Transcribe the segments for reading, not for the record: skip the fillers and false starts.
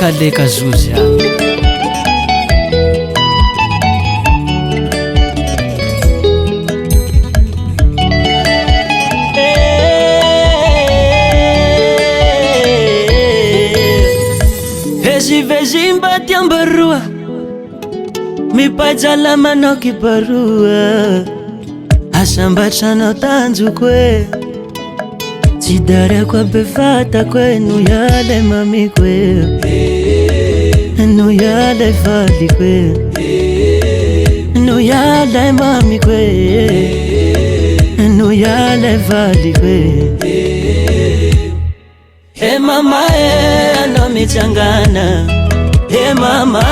leka zuzia Veji mbati ambarua Mipajala manoki barua Asambachana tanzu kwe Tidare kwa befata kwe Nuyale mami kwe Nuyale fali kwe Nuyale mami kwe Nuyale fali kwe Hey mama ano michangana Hey mama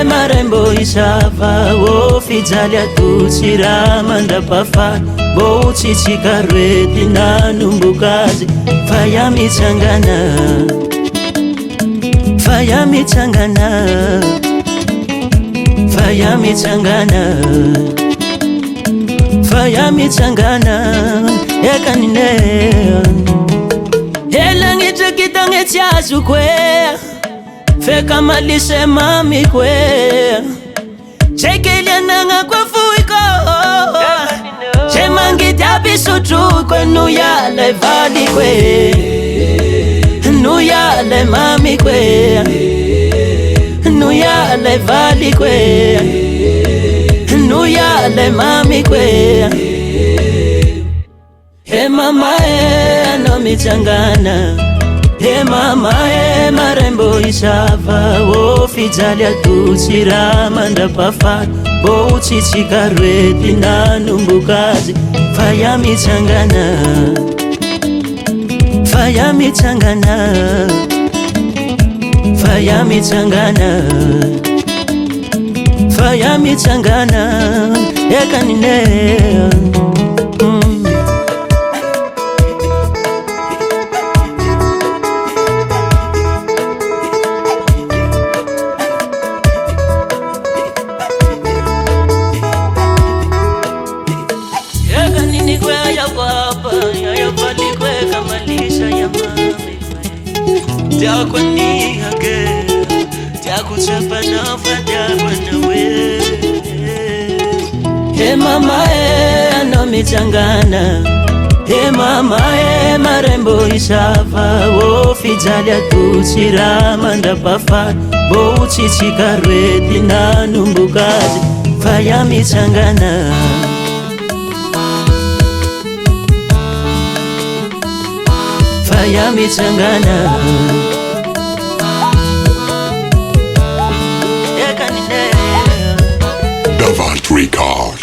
marembo isava Wo fijalia tutsira manda pafa Bo chichika redi na numbukazi Faya michangana Faya michangana Faya michangana Faya michangana Eka nine Hela ngite kitange tiazu kwe Feka malise mami kwe Chekelia nanga kwa fuiko Chemangi tabi sutu kwe Nuyale vali kwe Nuyale mami kwe Nuyale vali kwe Nuyale mami kwe Hey mama ano michangana Hey mama marembo isava Wo fijalia tutsira manda pafa Bo chichika redi na numbukazi Faya michangana Faya michangana Faya michangana Faya michangana Eka nine Diakwa ni hage Diakwa chapa na fadiakwa na we Hey mama ano michangana Hey mama marembo isava Wo fijalia tutsira manda pafa Bo chichika redi na numbukazi Faya michangana Faya michangana Davant Record.